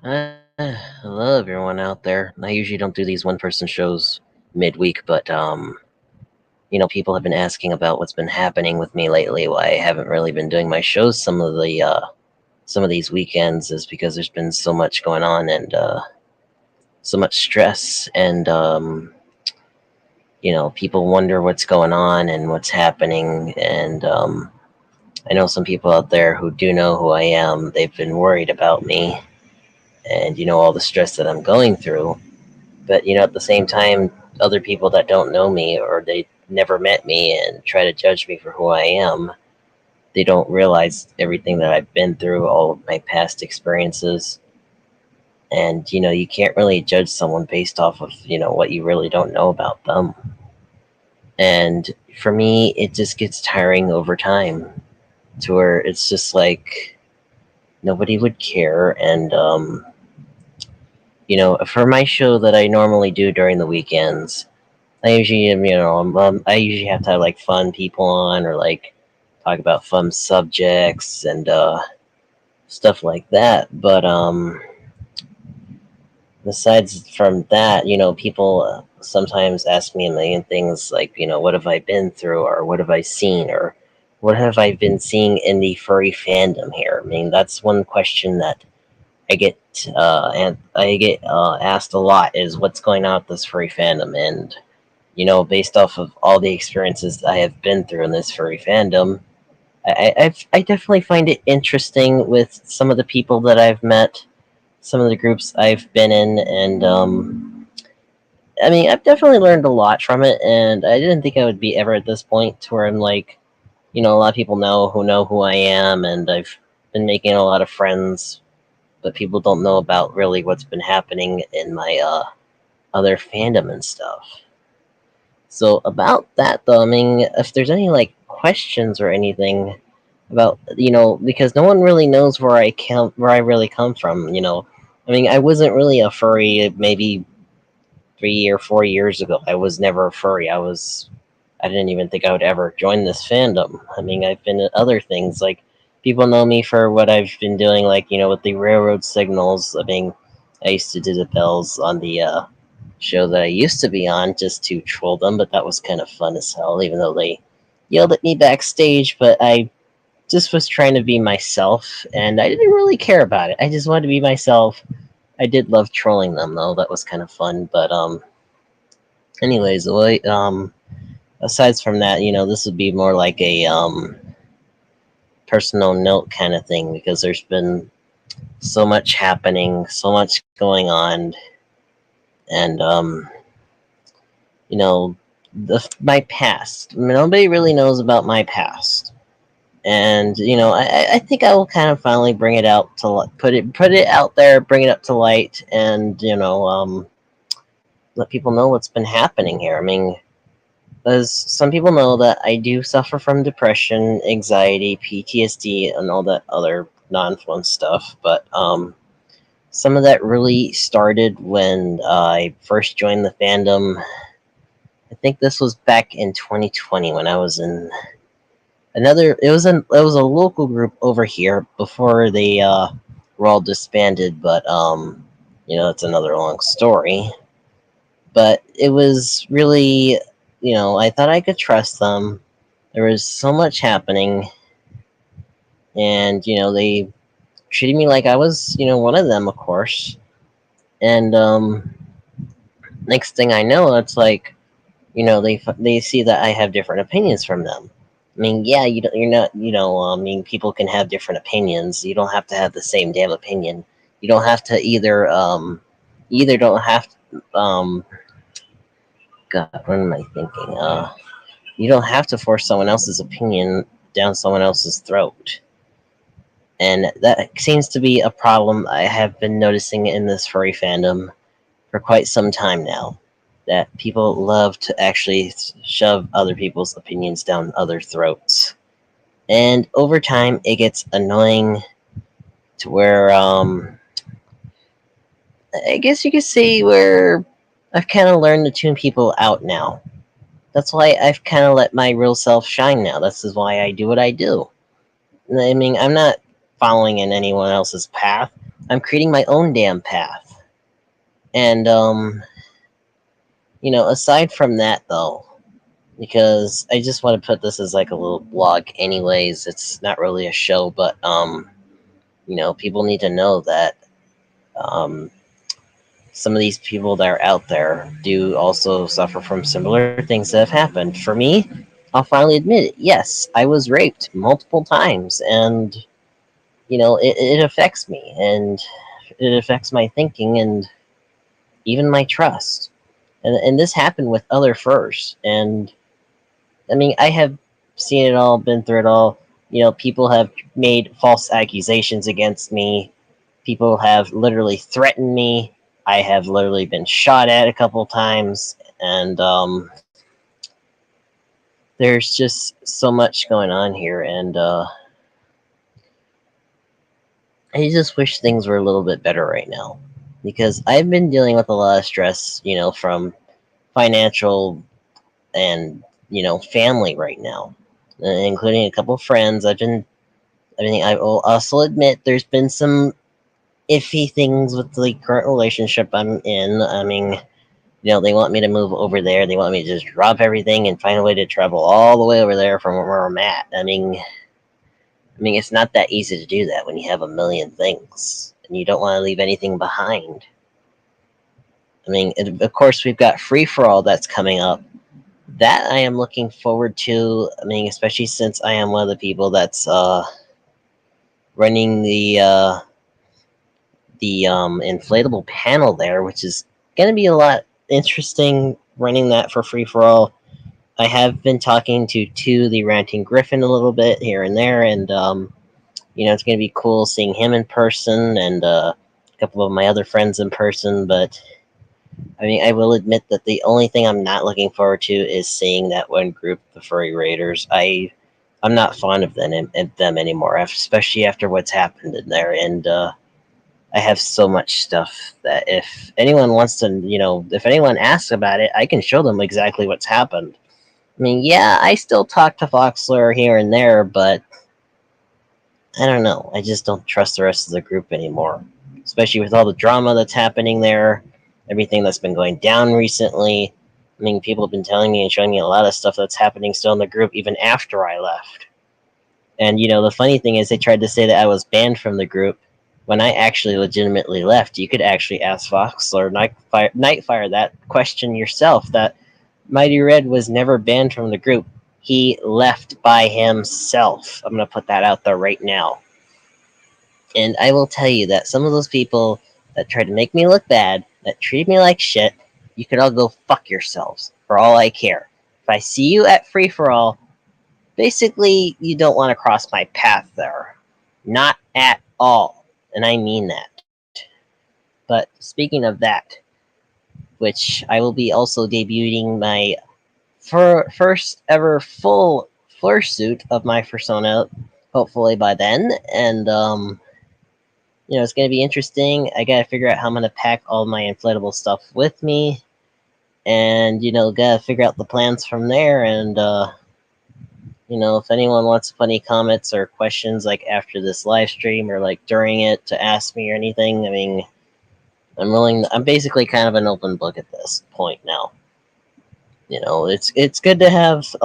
Hello everyone out there. I usually don't do these one-person shows midweek, but people have been asking about what's been happening with me lately. Why I haven't really been doing my shows some of these weekends is because there's been so much going on and so much stress and people wonder what's going on and what's happening and I know some people out there who do know who I am. They've been worried about me and all the stress that I'm going through. But at the same time, other people that don't know me or they never met me and try to judge me for who I am, they don't realize everything that I've been through, all of my past experiences. And you can't really judge someone based off of what you really don't know about them. And for me, it just gets tiring over time to where it's just like nobody would care. And for my show that I normally do during the weekends, I usually am, I usually have to have like fun people on or like talk about fun subjects and stuff like that. But besides from that, people sometimes ask me a million things like, what have I been through or what have I seen or what have I been seeing in the furry fandom here? I mean, that's one question that I get asked a lot is what's going on with this furry fandom and based off of all the experiences I have been through in this furry fandom, I definitely find it interesting with some of the people that I've met, some of the groups I've been in, and I mean, I've definitely learned a lot from it, and I didn't think I would be ever at this point to where I'm like, a lot of people know who I am, and I've been making a lot of friends, but people don't know about really what's been happening in my other fandom and stuff. So about that though, I mean, if there's any like questions or anything about because no one really knows where I really come from. I mean, I wasn't really a furry maybe 3 or 4 years ago. I was never a furry. I didn't even think I would ever join this fandom. I mean, I've been in other things like people know me for what I've been doing, like with the railroad signals. I mean, I used to do the bells on the show that I used to be on just to troll them, but that was kind of fun as hell, even though they yelled at me backstage. But I just was trying to be myself, and I didn't really care about it. I just wanted to be myself. I did love trolling them, though. That was kind of fun. But, anyways, aside from that, this would be more like a personal note kind of thing because there's been so much happening, so much going on, and you know, my past. Nobody really knows about my past, and I think I will kind of finally bring it out to put it out there, bring it up to light, and let people know what's been happening here. I mean, as some people know that I do suffer from depression, anxiety, PTSD, and all that other non-fun stuff, but some of that really started when I first joined the fandom. I think this was back in 2020 when I was in another. It was a local group over here before they were all disbanded, but it's another long story. But it was really, I thought I could trust them. There was so much happening, and they treated me like I was, one of them, of course. And next thing I know, it's like they see that I have different opinions from them. I mean, yeah, you're not, I mean, people can have different opinions. You don't have to have the same damn opinion. You don't have to either don't have to, God, what am I thinking? You don't have to force someone else's opinion down someone else's throat. And that seems to be a problem I have been noticing in this furry fandom for quite some time now. That people love to actually shove other people's opinions down other throats. And over time, it gets annoying to where, I guess you could say, where I've kind of learned to tune people out now. That's why I've kind of let my real self shine now. This is why I do what I do. I mean, I'm not following in anyone else's path. I'm creating my own damn path. And aside from that though, because I just want to put this as like a little blog anyways, it's not really a show, but people need to know that um some of these people that are out there do also suffer from similar things that have happened. For me, I'll finally admit it. Yes, I was raped multiple times, and it affects me, and it affects my thinking, and even my trust. And this happened with other furs, and I mean, I have seen it all, been through it all. People have made false accusations against me. People have literally threatened me. I have literally been shot at a couple times, and there's just so much going on here, and I just wish things were a little bit better right now, because I've been dealing with a lot of stress, from financial and family right now, including a couple friends. I will also admit there's been some iffy things with the current relationship I'm in. I mean, they want me to move over there. They want me to just drop everything and find a way to travel all the way over there from where I'm at. I mean, it's not that easy to do that when you have a million things and you don't want to leave anything behind. I mean, of course, we've got free for all that's coming up. That I am looking forward to. I mean, especially since I am one of the people that's running the inflatable panel there, which is going to be a lot interesting running that for free for all. I have been talking to the Ranting Griffin a little bit here and there, and it's going to be cool seeing him in person and a couple of my other friends in person. But I mean, I will admit that the only thing I'm not looking forward to is seeing that one group, the Furry Raiders. I'm not fond of them anymore, especially after what's happened in there, and I have so much stuff that if anyone wants to, if anyone asks about it, I can show them exactly what's happened. I mean, yeah, I still talk to Foxler here and there, but I don't know. I just don't trust the rest of the group anymore, especially with all the drama that's happening there, everything that's been going down recently. I mean, people have been telling me and showing me a lot of stuff that's happening still in the group even after I left. And the funny thing is, they tried to say that I was banned from the group when I actually legitimately left. You could actually ask Fox or Nightfire that question yourself. That Mighty Red was never banned from the group. He left by himself. I'm gonna put that out there right now. And I will tell you that some of those people that tried to make me look bad, that treated me like shit, you could all go fuck yourselves. For all I care. If I see you at free for all, basically, you don't want to cross my path there. Not at all. And I mean that. But speaking of that, which I will be also debuting my first ever full fursuit of my persona, hopefully by then. And, it's going to be interesting. I got to figure out how I'm going to pack all my inflatable stuff with me. And, got to figure out the plans from there. And, if anyone wants to put any comments or questions like after this live stream or like during it to ask me or anything, I mean, I'm basically kind of an open book at this point now. It's good to have it's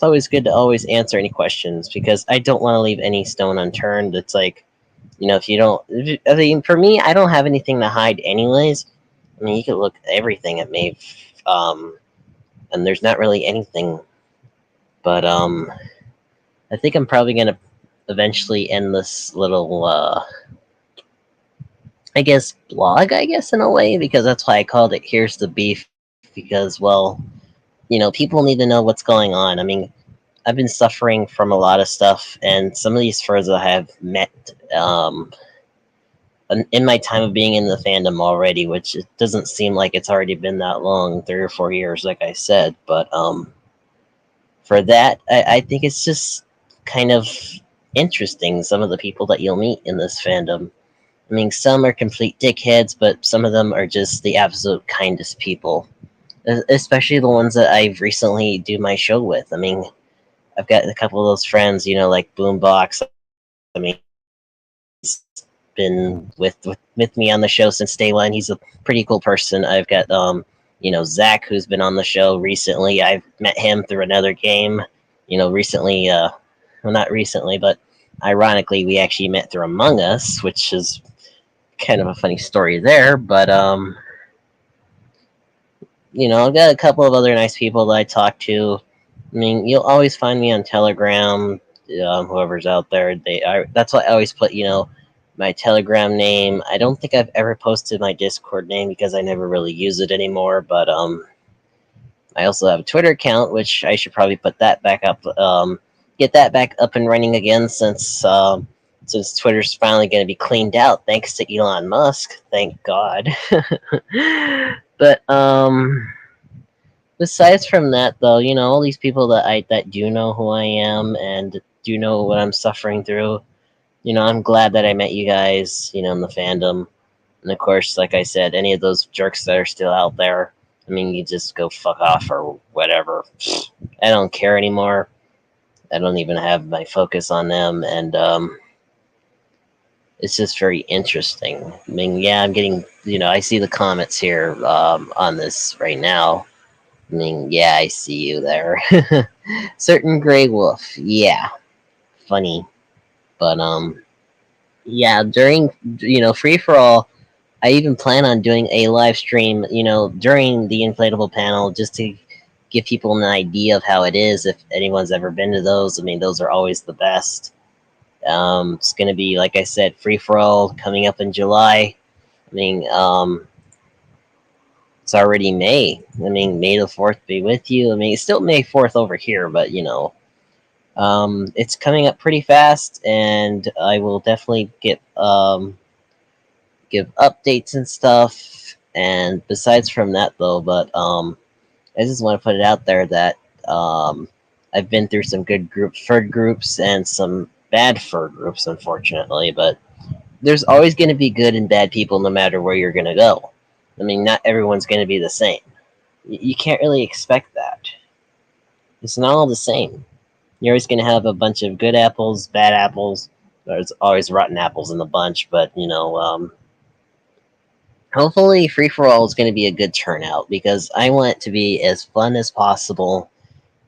always good to always answer any questions because I don't want to leave any stone unturned. It's like, if you don't, I mean, for me, I don't have anything to hide anyways. I mean, you could look everything at me, and there's not really anything, but I think I'm probably gonna eventually end this little, I guess, blog, I guess, in a way, because that's why I called it Here's the Beef, because, well, people need to know what's going on. I mean, I've been suffering from a lot of stuff, and some of these furs I have met in my time of being in the fandom already, which it doesn't seem like it's already been that long, 3 or 4 years, like I said, but for that, I think it's just kind of interesting, some of the people that you'll meet in this fandom. I mean, some are complete dickheads, but some of them are just the absolute kindest people. Especially the ones that I've recently do my show with. I mean, I've got a couple of those friends, like Boombox. I mean, been with me on the show since day one. He's a pretty cool person. I've got Zach, who's been on the show recently. I've met him through another game. Recently, well, not recently, but ironically, we actually met through Among Us, which is kind of a funny story there. But I've got a couple of other nice people that I talk to. I mean, you'll always find me on Telegram. Whoever's out there, that's why I always put my Telegram name. I don't think I've ever posted my Discord name because I never really use it anymore. But I also have a Twitter account, which I should probably put that back up. Get that back up and running again since Twitter's finally going to be cleaned out thanks to Elon Musk. Thank God. But besides from that, though, all these people that do know who I am and do know what I'm suffering through, I'm glad that I met you guys, in the fandom. And of course, like I said, any of those jerks that are still out there, I mean, you just go fuck off or whatever. I don't care anymore. I don't even have my focus on them, and it's just very interesting. I mean, yeah, I'm getting, I see the comments here on this right now. I mean, yeah, I see you there. Certain gray wolf, yeah, funny, but yeah, during free for all, I even plan on doing a live stream, during the inflatable panel, just to give people an idea of how it is. If anyone's ever been to those, I mean, those are always the best. It's gonna be, like I said, free for all coming up in July. I mean, it's already May. I mean, May the 4th be with you. I mean, it's still May 4th over here, but it's coming up pretty fast, and I will definitely give updates and stuff. And besides from that, though, but I just want to put it out there that I've been through some good fur groups and some bad fur groups, unfortunately. But there's always going to be good and bad people, no matter where you're going to go. I mean, not everyone's going to be the same. You can't really expect that. It's not all the same. You're always going to have a bunch of good apples, bad apples. There's always rotten apples in the bunch, but hopefully free for all is going to be a good turnout because I want it to be as fun as possible.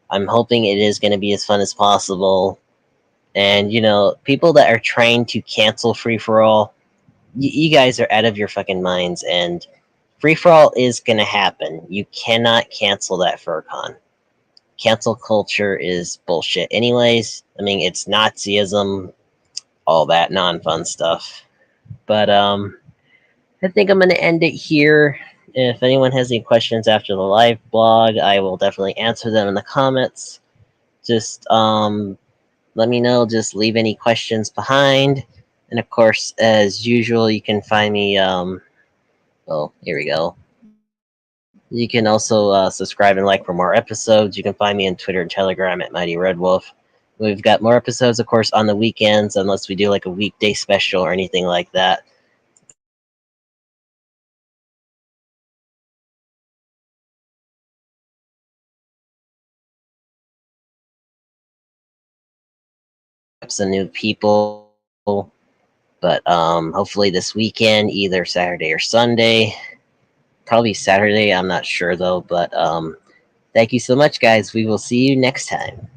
I'm hoping it is going to be as fun as possible. And people that are trying to cancel free for all, you guys are out of your fucking minds. And free for all is going to happen. You cannot cancel that FurCon. Cancel culture is bullshit. Anyways, I mean, it's Nazism, all that non-fun stuff. But I think I'm going to end it here. If anyone has any questions after the live blog, I will definitely answer them in the comments. Just let me know. Just leave any questions behind. And of course, as usual, you can find me. Oh, here we go. You can also subscribe and like for more episodes. You can find me on Twitter and Telegram at Mighty Red Wolf. We've got more episodes, of course, on the weekends, unless we do like a weekday special or anything like that. Some new people, but hopefully this weekend, either Saturday or Sunday. Probably Saturday, I'm not sure though, but thank you so much, guys. We will see you next time.